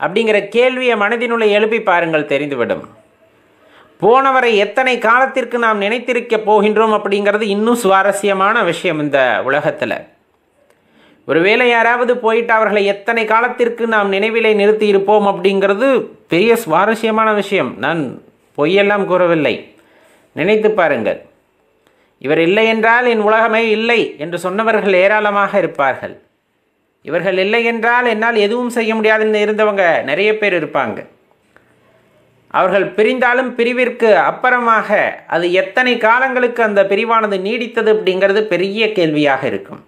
அப்படிங்கிற கேள்வியை மனதினுள்ளே எழுப்பி பாருங்கள், தெரிந்துவிடும். போனவரை எத்தனை காலத்திற்கு நாம் நினைத்திருக்க போகின்றோம் அப்படிங்கிறது இன்னும் சுவாரஸ்யமான விஷயம் இந்த உலகத்தில். ஒருவேளை யாராவது போயிட்டு அவர்களை எத்தனை காலத்திற்கு நாம் நினைவிலே நிறுத்தி இருப்போம் அப்படிங்கிறது பெரிய சுவாரஸ்யமான விஷயம். நான் பொய்யெல்லாம் கூறவில்லை, நினைத்து பாருங்கள். இவர் இல்லை என்றால் என் உலகமே இல்லை என்று சொன்னவர்கள் ஏராளமாக இருப்பார்கள். இவர்கள் இல்லை என்றால் என்னால் எதுவும் செய்ய முடியாதுன்னு இருந்தவங்க நிறைய பேர் இருப்பாங்க. அவர்கள் பிரிந்தாலும் பிரிவிற்கு அப்புறமாக அது எத்தனை காலங்களுக்கு அந்த பிரிவானது நீடித்தது அப்படிங்கிறது பெரிய கேள்வியாக இருக்கும்.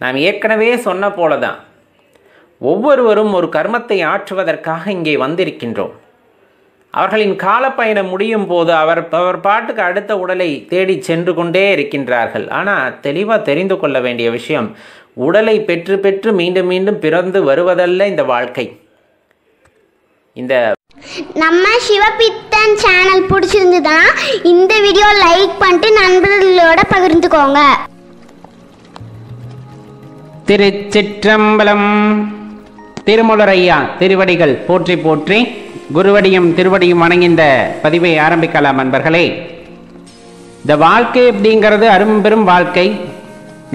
நாம் ஏற்கனவே சொன்ன போல தான் ஒவ்வொருவரும் ஒரு கர்மத்தை ஆற்றுவதற்காக இங்கே வந்திருக்கின்றோம். அவர்களின் காலப்பயணம் முடியும் போது அவர் பாட்டுக்கு அடுத்த உடலை தேடி சென்று கொண்டே இருக்கின்றார்கள். ஆனால் தெளிவாக தெரிந்து கொள்ள வேண்டிய விஷயம், உடலை பெற்று பெற்று மீண்டும் மீண்டும் பிறந்து வருவதல்ல இந்த வாழ்க்கை. இந்த நம்ம சிவபித்தன் சேனல் பிடிச்சிருந்ததுன்னா இந்த வீடியோ லைக் பண்ணிட்டு நண்பர்களோட பகிர்ந்துக்கோங்க. திருச்சிற்றம்பலம். திருமூலரையா திருவடிகள் போற்றி போற்றி, குருவடியும் திருவடியும் வணங்கிந்த பதிவை ஆரம்பிக்கலாம். அன்பர்களே, இந்த வாழ்க்கை அப்படிங்கிறது அரும்பெரும் வாழ்க்கை,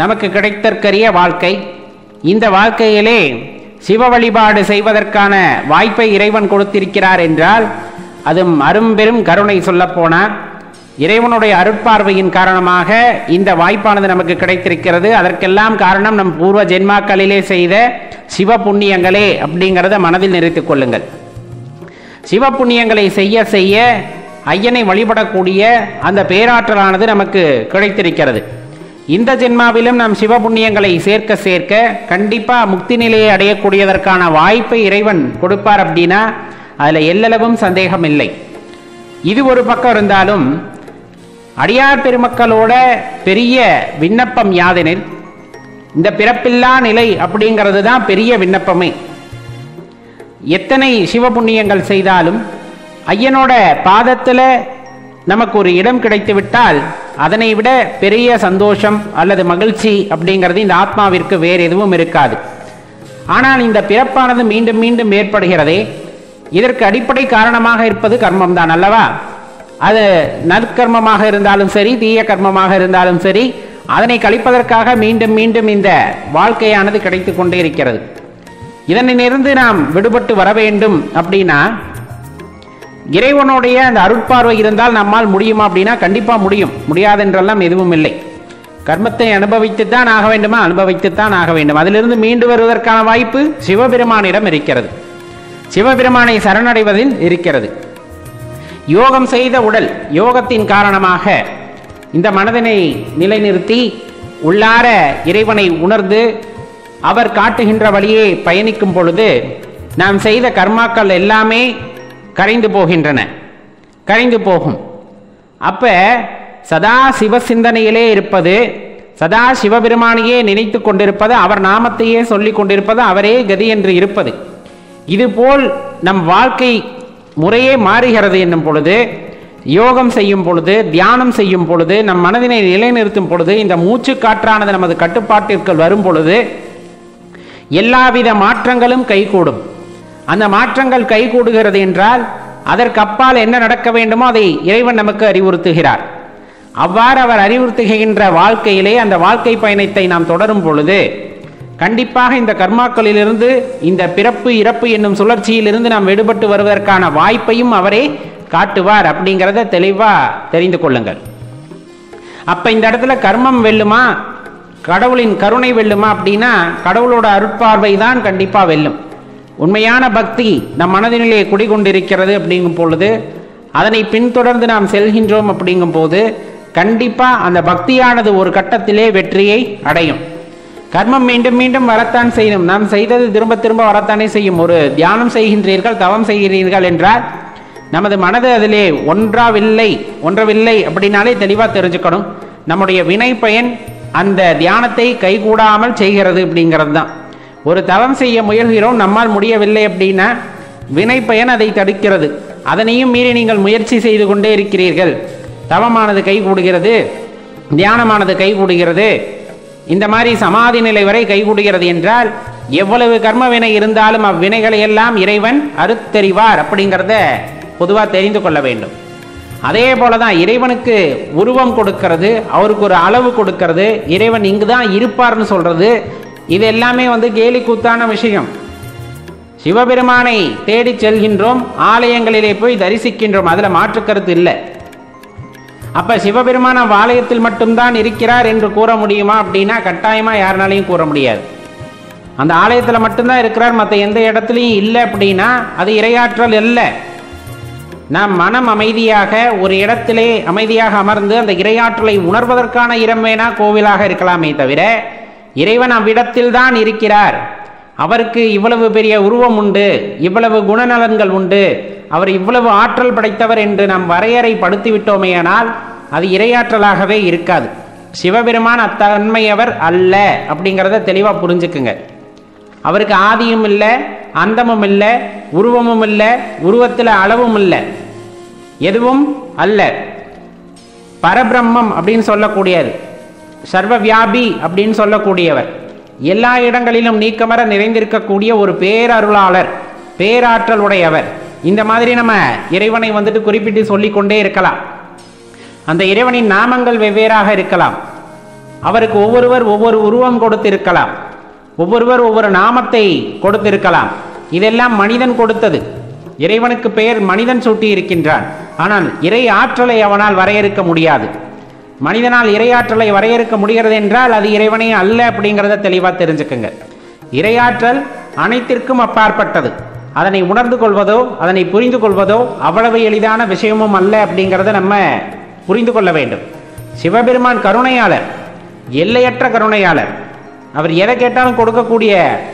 நமக்கு கிடைத்தற்கரிய வாழ்க்கை. இந்த வாழ்க்கையிலே சிவ வழிபாடு செய்வதற்கான வாய்ப்பை இறைவன் கொடுத்திருக்கிறார் என்றால் அதுவும் அரும்பெரும் கருணை. சொல்லப்போனால் இறைவனுடைய அருட்பார்வையின் காரணமாக இந்த வாய்ப்பானது நமக்கு கிடைத்திருக்கிறது. அதற்கெல்லாம் காரணம் நம் பூர்வ ஜென்மாக்களிலே செய்த சிவ புண்ணியங்களே அப்படிங்கிறத மனதில் நிறுத்திக் கொள்ளுங்கள். சிவ புண்ணியங்களை செய்ய செய்ய ஐயனை வழிபடக்கூடிய அந்த பேராற்றலானது நமக்கு கிடைத்திருக்கிறது. இந்த ஜென்மாவிலும் நாம் சிவ புண்ணியங்களை சேர்க்க சேர்க்க கண்டிப்பாக முக்தி நிலையை அடையக்கூடியதற்கான வாய்ப்பை இறைவன் கொடுப்பார் அப்படின்னா அதில் எல்லளவும் சந்தேகம் இல்லை. இது ஒரு பக்கம் இருந்தாலும் அடியார் பெருமக்களோட பெரிய விண்ணப்பம் யாதெனில் இந்த பிறப்பில்லா நிலை அப்படிங்கிறது தான் பெரிய விண்ணப்பமே. எத்தனை சிவ புண்ணியங்கள் செய்தாலும் ஐயனோட பாதத்தில் நமக்கு ஒரு இடம் கிடைத்து விட்டால் அதனை விட பெரிய சந்தோஷம் அல்லது மகிழ்ச்சி அப்படிங்கிறது இந்த ஆத்மாவிற்கு வேறு எதுவும் இருக்காது. ஆனால் இந்த பிறப்பானது மீண்டும் மீண்டும் ஏற்படுகிறதே, இதற்கு அடிப்படை காரணமாக இருப்பது கர்மம் தான் அல்லவா? அது நற்கர்மமாக இருந்தாலும் சரி, தீய கர்மமாக இருந்தாலும் சரி, அதனை கழிப்பதற்காக மீண்டும் மீண்டும் இந்த வாழ்க்கையானது கிடைத்து கொண்டே இருக்கிறது. இதனிலிருந்து நாம் விடுபட்டு வர வேண்டும் அப்படின்னா இறைவனுடைய அந்த அருட்பார்வை இருந்தால் நம்மால் முடியுமா அப்படின்னா கண்டிப்பாக முடியும். முடியாதென்றெல்லாம் எதுவும் இல்லை. கர்மத்தை அனுபவித்துத்தான் ஆக வேண்டுமா? அனுபவித்துத்தான் ஆக வேண்டும். அதிலிருந்து மீண்டு வருவதற்கான வாய்ப்பு சிவபெருமானிடம் இருக்கிறது, சிவபெருமானை சரணடைவதில் இருக்கிறது. யோகம் செய்த உடல், யோகத்தின் காரணமாக இந்த மனதினை நிலைநிறுத்தி உள்ளார இறைவனை உணர்ந்து அவர் காட்டுகின்ற வழியே பயணிக்கும் பொழுது நாம் செய்த கர்மாக்கள் எல்லாமே கரைந்து போகின்றன, கரைந்து போகும். அப்ப சதா சிவ சிந்தனையிலே இருப்பது, சதா சிவபெருமானையே நினைத்து கொண்டிருப்பது, அவர் நாமத்தையே சொல்லிக் கொண்டிருப்பது, அவரே கதி என்று இருப்பது, இதுபோல் நம் வாழ்க்கை முறையே மாறுகிறது என்னும் பொழுது, யோகம் செய்யும் பொழுது, தியானம் செய்யும் பொழுது, நம் மனதினை நிலைநிறுத்தும் பொழுது, இந்த மூச்சு காற்றானது நமது கட்டுப்பாட்டிற்குள் வரும் பொழுது எல்லாவித மாற்றங்களும் கைகூடும். அந்த மாற்றங்கள் கைகூடுகிறது என்றால் அதற்கு அப்பால் என்ன நடக்க வேண்டுமோ அதை இறைவன் நமக்கு அறிவுறுத்துகிறார். அவ்வாறு அவர் அறிவுறுத்துகின்ற வாழ்க்கையிலே அந்த வாழ்க்கை பயணத்தை நாம் தொடரும் பொழுது கண்டிப்பாக இந்த கர்மாக்களிலிருந்து, இந்த பிறப்பு இறப்பு என்னும் சுழற்சியிலிருந்து நாம் விடுபட்டு வருவதற்கான வாய்ப்பையும் அவரே காட்டுவார் அப்படிங்கிறத தெளிவாக தெரிந்து கொள்ளுங்கள். அப்போ இந்த இடத்துல கர்மம் வெல்லுமா, கடவுளின் கருணை வெல்லுமா அப்படின்னா கடவுளோட அருட்பார்வை தான் கண்டிப்பாக வெல்லும். உண்மையான பக்தி நம் மனதினிலே குடிகொண்டிருக்கிறது அப்படிங்கும் பொழுது, அதனை பின்தொடர்ந்து நாம் செல்கின்றோம் அப்படிங்கும் போது கண்டிப்பாக அந்த பக்தியானது ஒரு கட்டத்திலே வெற்றியை அடையும். கர்மம் மீண்டும் மீண்டும் வரத்தான் செய்யும். நாம் செய்தது திரும்ப திரும்ப வரத்தானே செய்யும். ஒரு தியானம் செய்கின்றீர்கள், தவம் செய்கிறீர்கள் என்றால் நமது மனது அதிலே ஒன்றவில்லை அப்படின்னாலே தெளிவாக தெரிஞ்சுக்கணும். நம்முடைய வினை பயன் அந்த தியானத்தை கைகூடாமல் செய்கிறது அப்படிங்கிறது தான். ஒரு தவம் செய்ய முயல்கிறோம், நம்மால் முடியவில்லை அப்படின்னா வினை பயன் அதை தடுக்கிறது. அதனையும் மீறி நீங்கள் முயற்சி செய்து கொண்டே இருக்கிறீர்கள், தவமானது கைகூடுகிறது, தியானமானது கைகூடுகிறது, இந்த மாதிரி சமாதி நிலை வரை கைகூடுகிறது என்றால் எவ்வளவு கர்ம வினை இருந்தாலும் அவ்வினைகளை எல்லாம் இறைவன் அறுத்தறிவார் அப்படிங்கிறத பொதுவாக தெரிந்து கொள்ள வேண்டும். அதே போல தான் இறைவனுக்கு உருவம் கொடுக்கிறது, அவருக்கு ஒரு அளவு கொடுக்கிறது, இறைவன் இங்கு தான் இருப்பார்னு சொல்றது, இது எல்லாமே கேலி கூத்தான விஷயம். சிவபெருமானை தேடி செல்கின்றோம், ஆலயங்களிலே போய் தரிசிக்கின்றோம், அதில் மாற்று கருத்து இல்லை. அப்ப சிவபெருமான் ஆலயத்தில் மட்டும்தான் இருக்கிறார் என்று கூற முடியுமா அப்படின்னா கட்டாயமா யாருனாலையும் கூற முடியாது. அந்த ஆலயத்தில் மட்டும்தான் இருக்கிறார், மற்ற எந்த இடத்துலையும் இல்லை அப்படின்னா அது இறையாற்றல் இல்லை. நாம் மனம் அமைதியாக ஒரு இடத்திலே அமைதியாக அமர்ந்து அந்த இறையாற்றலை உணர்வதற்கான இடம் வேணா கோவிலாக இருக்கலாமே தவிர இறைவன் அவ்விடத்தில் தான் இருக்கிறார், அவருக்கு இவ்வளவு பெரிய உருவம் உண்டு, இவ்வளவு குணநலன்கள் உண்டு, அவர் இவ்வளவு ஆற்றல் படைத்தவர் என்று நாம் வரையறை படுத்தி விட்டோமேயானால் அது இறையாற்றலாகவே இருக்காது. சிவபெருமான் அத்தன்மையவர் அல்ல அப்படிங்கிறத தெளிவாக புரிஞ்சுக்குங்க. அவருக்கு ஆதியும் இல்லை, அந்தமும் இல்லை, உருவமும் இல்லை, உருவத்தில் அளவும் இல்லை, எதுவும் அல்ல. பரபிரம்மம் அப்படின்னு சொல்லக்கூடியது, சர்வ வியாபி அப்படின்னு சொல்லக்கூடியவர், எல்லா இடங்களிலும் நீக்கமர நிறைந்திருக்கக்கூடிய ஒரு பேரருளாளர், பேராற்றல் உடையவர். இந்த மாதிரி நம்ம இறைவனை குறிப்பிட்டு சொல்லிக்கொண்டே இருக்கலாம். அந்த இறைவனின் நாமங்கள் வெவ்வேறாக இருக்கலாம், அவருக்கு ஒவ்வொருவர் ஒவ்வொரு உருவம் கொடுத்திருக்கலாம், ஒவ்வொருவர் ஒவ்வொரு நாமத்தை கொடுத்திருக்கலாம். இதெல்லாம் மனிதன் கொடுத்தது. இறைவனுக்கு பெயர் மனிதன் சூட்டி இருக்கின்றான். ஆனால் இறை ஆற்றலை அவனால் வரையறுக்க முடியாது. மனிதனால் இறையாற்றலை வரையறுக்க முடிகிறது என்றால் அது இறைவனே அல்ல அப்படிங்கிறத தெளிவாக தெரிஞ்சுக்குங்க. இறையாற்றல் அனைத்திற்கும் அப்பாற்பட்டது. அதனை உணர்ந்து கொள்வதோ அதனை புரிந்து கொள்வதோ அவ்வளவு எளிதான விஷயமும் அல்ல அப்படிங்கிறத நம்ம புரிந்து கொள்ள வேண்டும். சிவபெருமான் கருணையாளர், எல்லையற்ற கருணையாளர். அவர் எதை கேட்டாலும் கொடுக்கக்கூடிய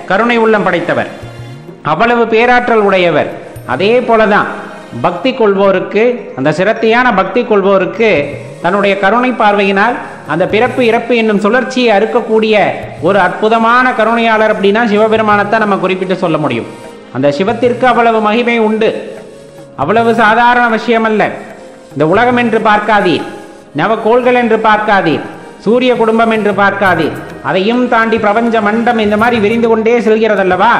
கருணை உள்ளம் படைத்தவர், அவ்வளவு பேராற்றல் உடையவர். அதே போலதான் பக்தி கொள்வோருக்கு, அந்த சிரத்தையான பக்தி கொள்வோருக்கு தன்னுடைய கருணை பார்வையினால் அந்த பிறப்பு இறப்பு என்னும் சுழற்சியை அறுக்கக்கூடிய ஒரு அற்புதமான கருணையாளர் அப்படின்னா சிவபெருமானத்தை நம்ம குறிப்பிட்டு சொல்ல முடியும். அந்த சிவத்திற்கு அவ்வளவு மகிமை உண்டு, அவ்வளவு சாதாரண விஷயம் அல்ல. இந்த உலகம் என்று பார்க்காதீர், நவக்கோள்கள் என்று பார்க்காதீர், சூரிய குடும்பம் என்று பார்க்காதீர், அதையும் தாண்டி பிரபஞ்ச மண்டம் இந்த மாதிரி விரிந்து கொண்டே செல்கிறதல்லவா.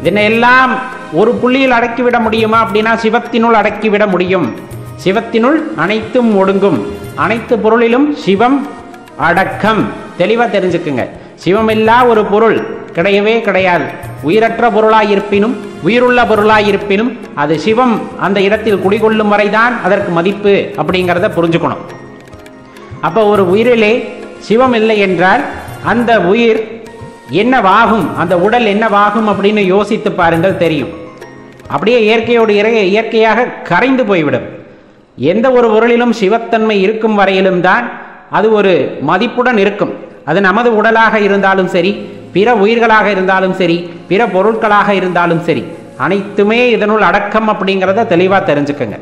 இதனையெல்லாம் ஒரு புள்ளியில் அடக்கிவிட முடியுமா அப்படின்னா சிவத்தினுள் அடக்கிவிட முடியும். சிவத்தினுள் அனைத்தும் ஒடுங்கும், அனைத்து பொருளிலும் சிவம் அடக்கம். தெளிவாக தெரிஞ்சுக்குங்க. சிவமில்லா ஒரு பொருள் கிடையவே கிடையாது. உயிரற்ற பொருளாயிருப்பினும் உயிருள்ள பொருளாயிருப்பினும் அது சிவம் அந்த இடத்தில் குடிகொள்ளும் வரைதான் அதற்கு மதிப்பு அப்படிங்கிறத புரிஞ்சுக்கணும். அப்போ ஒரு உயிரிலே சிவம் இல்லை என்றால் அந்த உயிர் என்னவாகும், அந்த உடல் என்னவாகும் அப்படின்னு யோசித்து பாருங்கள், தெரியும். அப்படியே இயற்கையோடு இயற்கையாக கரைந்து போய்விடும். எந்த ஒரு பொருளிலும் சிவத்தன்மை இருக்கும் வரையிலும் தான் அது ஒரு மதிப்புடன் இருக்கும். அது நமது உடலாக இருந்தாலும் சரி, பிற உயிர்களாக இருந்தாலும் சரி, பிற பொருட்களாக இருந்தாலும் சரி, அனைத்துமே இதனுள் அடக்கம் அப்படிங்கிறத தெளிவாக தெரிஞ்சுக்கங்க.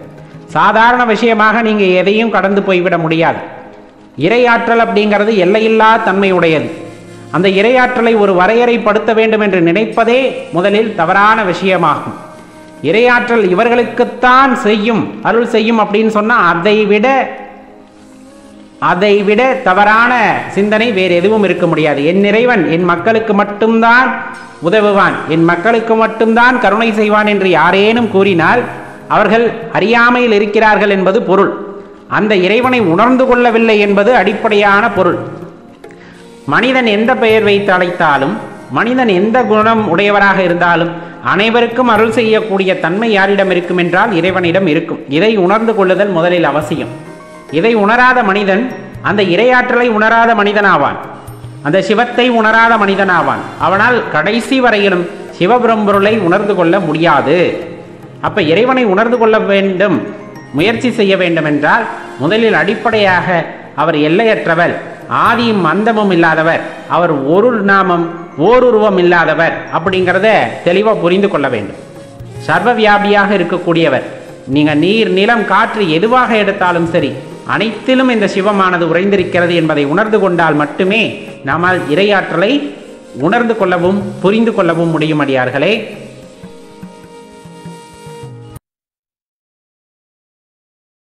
சாதாரண விஷயமாக நீங்கள் எதையும் கடந்து போய்விட முடியாது. இறையாற்றல் அப்படிங்கிறது எல்லையில்லா தன்மை உடையது. அந்த இறையாற்றலை ஒரு வரையறைப்படுத்த வேண்டும் என்று நினைப்பதே முதலில் தவறான விஷயமாகும். இறையாற்றல் இவர்களுக்குத்தான் செய்யும், அருள் செய்யும் அப்படின்னு சொன்னா அதை விட தவறான சிந்தனை வேறு எதுவும் இருக்க முடியாது. என் இறைவன் என் மக்களுக்கு மட்டும்தான் உதவுவான், என் மக்களுக்கு மட்டும்தான் கருணை செய்வான் என்று யாரேனும் கூறினால் அவர்கள் அறியாமையில் இருக்கிறார்கள் என்பது பொருள். அந்த இறைவனை உணர்ந்து கொள்ளவில்லை என்பது அடிப்படையான பொருள். மனிதன் எந்த பெயர் வைத்து அழைத்தாலும், மனிதன் எந்த குணம் உடையவராக இருந்தாலும் அனைவருக்கும் அருள் செய்யக்கூடிய தன்மை யாரிடம் இருக்கும் என்றால் இறைவனிடம் இருக்கும். இதை உணர்ந்து கொள்ளுதல் முதலில் அவசியம். இதை உணராத மனிதன் அந்த இறையாற்றலை உணராத மனிதனாவான், அந்த சிவத்தை உணராத மனிதனாவான். அவனால் கடைசி வரையிலும் சிவபெரும்பொருளை உணர்ந்து கொள்ள முடியாது. அப்ப இறைவனை உணர்ந்து கொள்ள வேண்டும், முயற்சி செய்ய வேண்டும் என்றால் முதலில் அடிப்படையாக அவர் எல்லையற்றவர், ஆதியும் அந்தமும் இல்லாதவர், அவர் ஒரு நாமம் ஓருருவம் இல்லாதவர் அப்படிங்கிறத தெளிவாக புரிந்து கொள்ள வேண்டும். சர்வ வியாபியாக இருக்கக்கூடியவர். நீங்க நீர், நிலம், காற்று எதுவாக எடுத்தாலும் சரி, அனைத்திலும் இந்த சிவமானது உறைந்திருக்கிறது என்பதை உணர்ந்து கொண்டால் மட்டுமே நம்மால் இறையாற்றலை உணர்ந்து கொள்ளவும் புரிந்து கொள்ளவும் முடியும். அடியார்களே,